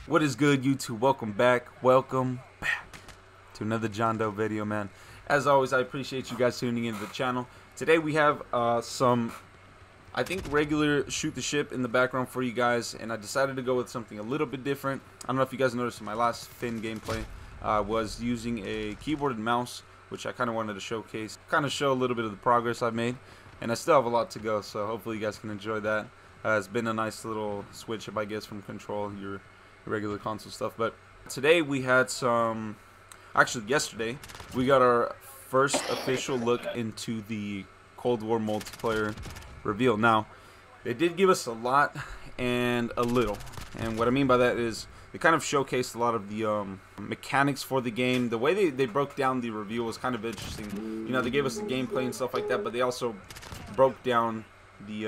What is good, YouTube? Welcome back to another John Doe video, man. As always, I appreciate you guys tuning into the channel. Today we have some, I think, regular shoot the ship in the background for you guys, and I decided to go with something a little bit different. I don't know if you guys noticed in my last Finn gameplay, was using a keyboard and mouse, which I kind of wanted to showcase, kind of show a little bit of the progress I've made, and I still have a lot to go, so hopefully you guys can enjoy that. It's been a nice little switch up, I guess, from Control, your regular console stuff. But today we had some, actually yesterday, we got our first official look into the Cold War multiplayer reveal. Now, they did give us a lot and a little, and what I mean by that is they kind of showcased a lot of the mechanics for the game. The way they broke down the reveal was kind of interesting. You know, they gave us the gameplay and stuff like that, but they also broke down the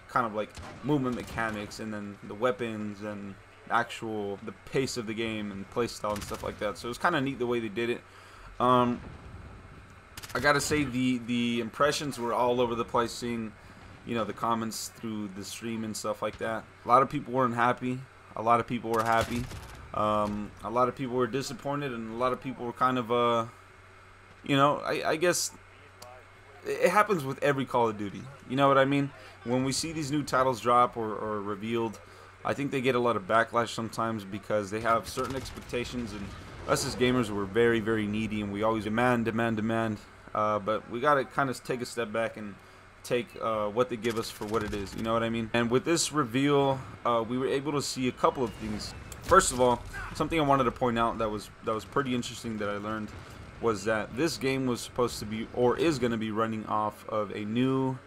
kind of like movement mechanics, and then the weapons and the pace of the game and playstyle and stuff like that. So it was kind of neat the way they did it. I gotta say the impressions were all over the place, seeing, you know, the comments through the stream and stuff like that. A lot of people weren't happy, a lot of people were happy, a lot of people were disappointed, and a lot of people were kind of you know, I guess it happens with every Call of Duty. You know what I mean? When we see these new titles drop or revealed, I think they get a lot of backlash sometimes because they have certain expectations, and us as gamers, we're very, very needy, and we always demand. But we gotta kind of take a step back and take what they give us for what it is. You know what I mean? And with this reveal, we were able to see a couple of things. First of all, something I wanted to point out that was pretty interesting that I learned was that this game was supposed to be, or is going to be, running off of a new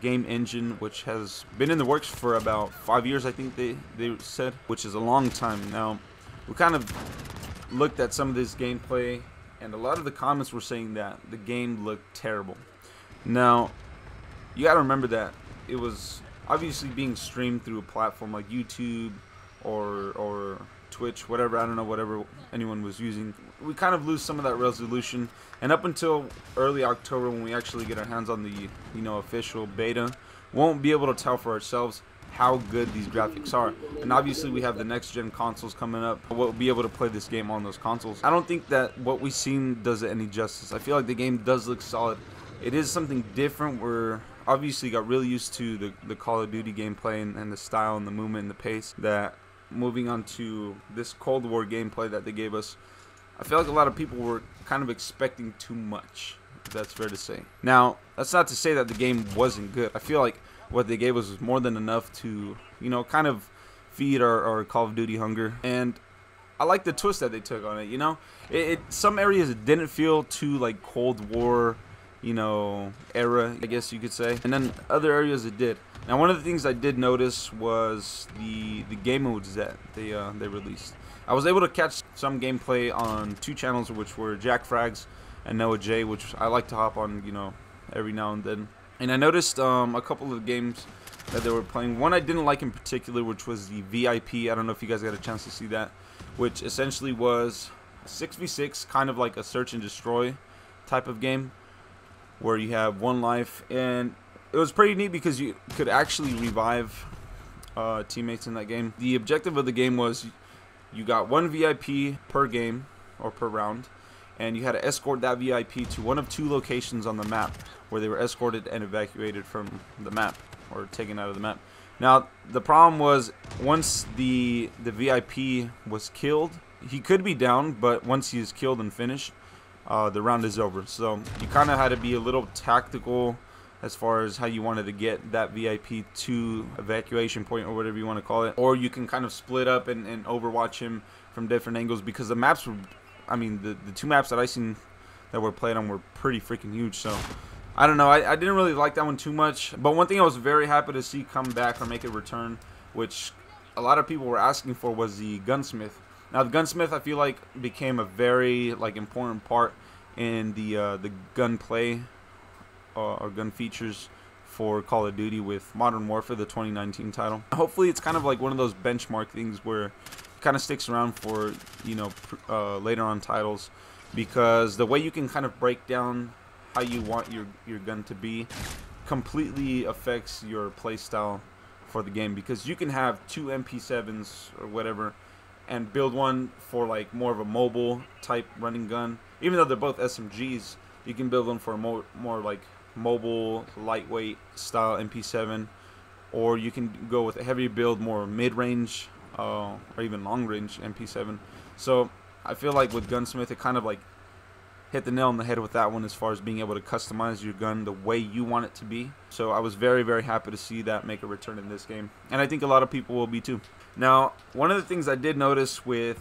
game engine, which has been in the works for about 5 years, I think they said, which is a long time. Now, we kind of looked at some of this gameplay, and a lot of the comments were saying that the game looked terrible. Now, you got to remember that it was obviously being streamed through a platform like YouTube or Twitch, whatever, I don't know, whatever anyone was using. We kind of lose some of that resolution, and up until early October, when we actually get our hands on the, you know, official beta, won't be able to tell for ourselves how good these graphics are. And obviously we have the next gen consoles coming up. We'll be able to play this game on those consoles. I don't think that what we've seen does it any justice. I feel like the game does look solid. It is something different. We're obviously got really used to the Call of Duty gameplay and the style and the movement and the pace. That moving on to this Cold War gameplay that they gave us, I feel like a lot of people were kind of expecting too much, if that's fair to say. Now, that's not to say that the game wasn't good. I feel like what they gave us was more than enough to, you know, kind of feed our Call of Duty hunger. And I like the twist that they took on it, you know. Some areas it didn't feel too like Cold War, you know, era, I guess you could say. And then other areas it did. Now, one of the things I did notice was the game modes that they released. I was able to catch some gameplay on two channels, which were Jack Frags and Noah J, which I like to hop on, you know, every now and then. And I noticed a couple of games that they were playing. One I didn't like in particular, which was the VIP. I don't know if you guys got a chance to see that, which essentially was a 6v6, kind of like a search and destroy type of game, where you have one life. And it was pretty neat because you could actually revive teammates in that game. The objective of the game was you got one VIP per game or per round, and you had to escort that VIP to one of two locations on the map where they were escorted and evacuated from the map, or taken out of the map. Now, the problem was, once the VIP was killed, he could be down, but once he is killed and finished, the round is over. So you kind of had to be a little tactical as far as how you wanted to get that VIP to evacuation point, or whatever you want to call it. Or you can kind of split up and overwatch him from different angles, because the maps were, I mean, the two maps that I seen that were played on were pretty freaking huge. So I don't know, I didn't really like that one too much. But one thing I was very happy to see come back or make a return, which a lot of people were asking for, was the Gunsmith. Now, the Gunsmith, I feel like, became a very important part in the gunplay or gun features for Call of Duty with Modern Warfare, the 2019 title. Hopefully it's kind of like one of those benchmark things where it kind of sticks around for, you know, later on titles, because the way you can kind of break down how you want your gun to be completely affects your playstyle for the game, because you can have two MP7s or whatever and build one for like more of a mobile type running gun. Even though they're both SMGs, you can build one for a more like mobile, lightweight style MP7, or you can go with a heavier build, more mid-range or even long-range MP7. So I feel like with Gunsmith, it kind of like hit the nail on the head with that one as far as being able to customize your gun the way you want it to be. So I was very, very happy to see that make a return in this game, and I think a lot of people will be too. Now, one of the things I did notice with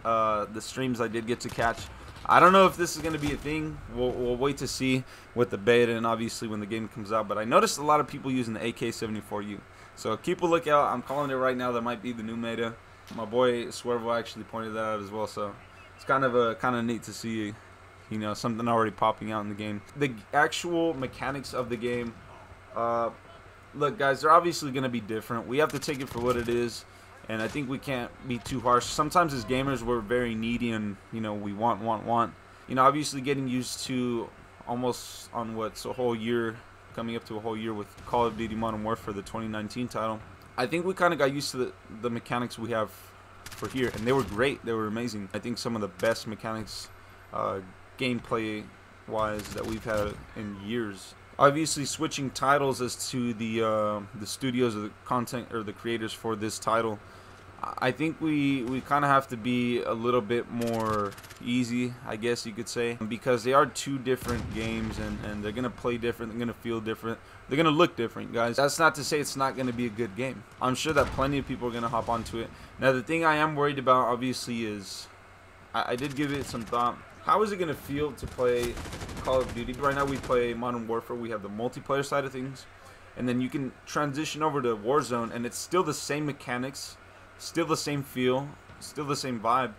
the streams I did get to catch, I don't know if this is going to be a thing. We'll wait to see with the beta and obviously when the game comes out, but I noticed a lot of people using the AK-74U. So keep a lookout. I'm calling it right now. That might be the new meta. My boy Swervo actually pointed that out as well, so it's kind of neat to see, you know, something already popping out in the game. The actual mechanics of the game, look guys, they're obviously going to be different. We have to take it for what it is, and I think we can't be too harsh. Sometimes as gamers we're very needy and, you know, we want. You know, obviously getting used to almost on what's a whole year, coming up to a whole year with Call of Duty Modern Warfare, the 2019 title. I think we kind of got used to the mechanics we have for here, and they were great. They were amazing. I think some of the best mechanics gameplay wise that we've had in years. Obviously switching titles as to the studios or the content or the creators for this title, I think we kind of have to be a little bit more easy, I guess you could say, because they are two different games, and they're gonna play different, they're gonna feel different, they're gonna look different, guys. That's not to say it's not gonna be a good game. I'm sure that plenty of people are gonna hop onto it. Now the thing I am worried about obviously is, I did give it some thought. How is it going to feel to play Call of Duty? Right now we play Modern Warfare. We have the multiplayer side of things. And then you can transition over to Warzone, and it's still the same mechanics, still the same feel, still the same vibe,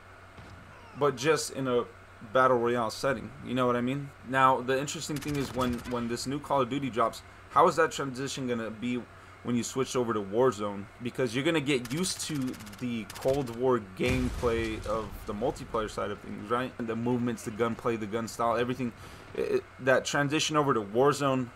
but just in a Battle Royale setting. You know what I mean? Now, the interesting thing is when this new Call of Duty drops, how is that transition going to be when you switch over to Warzone? Because you're going to get used to the Cold War gameplay of the multiplayer side of things, right? And the movements, the gunplay, the gun style, everything. That transition over to Warzone,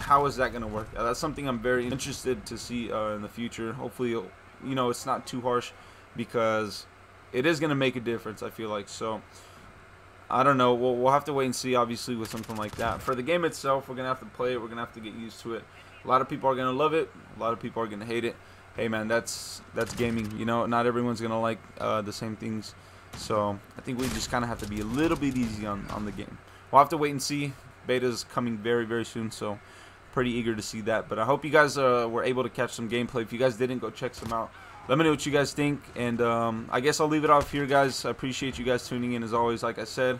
how is that going to work? That's something I'm very interested to see in the future. Hopefully, you know, it's not too harsh, because it is going to make a difference, I feel like. So I don't know. We'll have to wait and see, obviously, with something like that. For the game itself, we're going to have to play it. We're going to have to get used to it. A lot of people are going to love it. A lot of people are going to hate it. Hey, man, that's gaming. You know, not everyone's going to like the same things. So I think we just kind of have to be a little bit easy on the game. We'll have to wait and see. Beta's coming very, very soon, so pretty eager to see that. But I hope you guys were able to catch some gameplay. If you guys didn't, go check some out. Let me know what you guys think. And I guess I'll leave it off here, guys. I appreciate you guys tuning in as always. Like I said,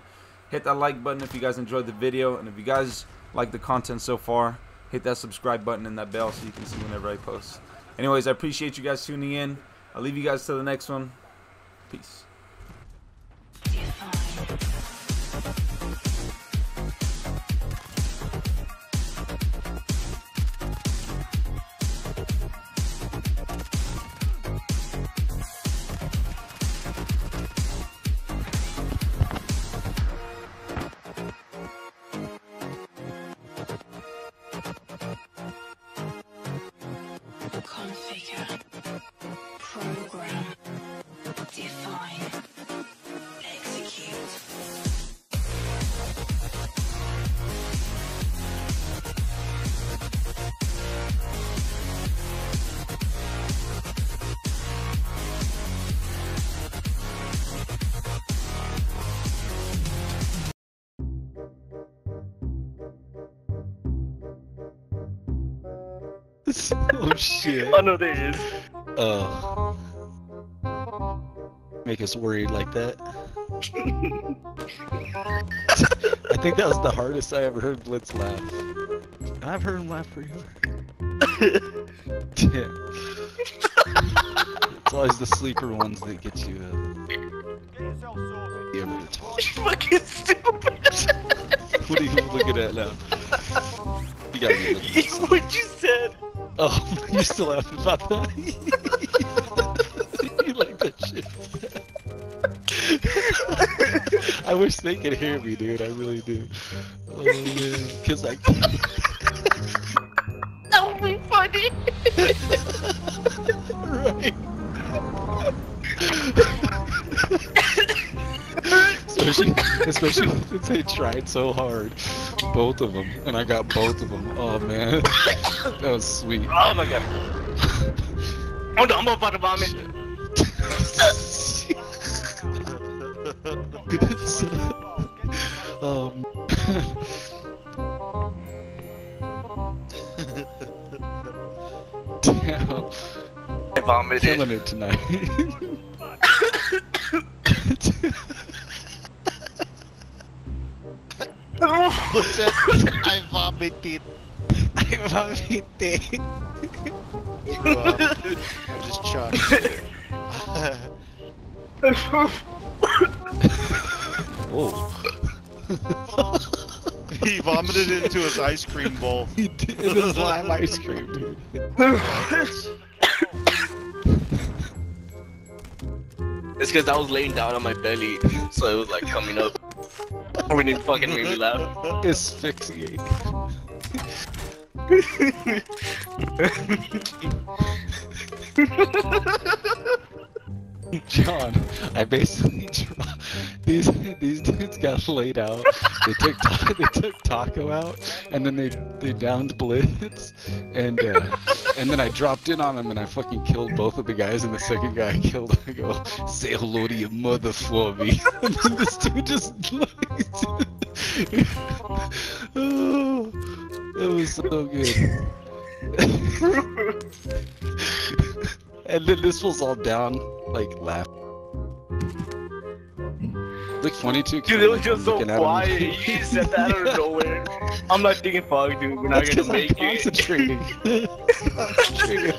hit that like button if you guys enjoyed the video. And if you guys like the content so far, hit that subscribe button and that bell so you can see whenever I post. Anyways, I appreciate you guys tuning in. I'll leave you guys to the next one. Peace. Configure, program, define, execute. Oh shit. Oh no, there is. Oh. Make us worried like that. I think that was the hardest I ever heard Blitz laugh. I've heard him laugh pretty hard. Damn. It's always the sleeper ones that get you able to talk. Fucking stupid. What are you looking at now? You gotta be looking at something. What you said. Oh, you're still laughing about that? You like that shit? I wish they could hear me, dude. I really do. Oh man, cause I can't. That would be funny. Right. especially since they tried so hard, both of them, and I got both of them. Oh man, that was sweet. Oh my god. Oh no, I'm about to vomit. Damn, I vomited. killing it tonight. What's that? I vomited. I vomited. I'm just chucked. Whoa. He vomited into his ice cream bowl. He did. It was lime ice cream, dude. It's because I was laying down on my belly, so it was like coming up. When it fucking made me laugh. Asphyxiate. John, I basically these dudes got laid out. They took Taco out, and then they downed Blitz, and then I dropped in on them and I fucking killed both of the guys. And the second guy I killed, I go, "Say hello to your mother for me." And then this dude just oh, it was so good. And then this was all down, like laughing. Like funny too. Dude, it was just so quiet. You just said that out of nowhere. I'm not thinking, fuck, dude, we're not gonna make it. Concentrating. Concentrating.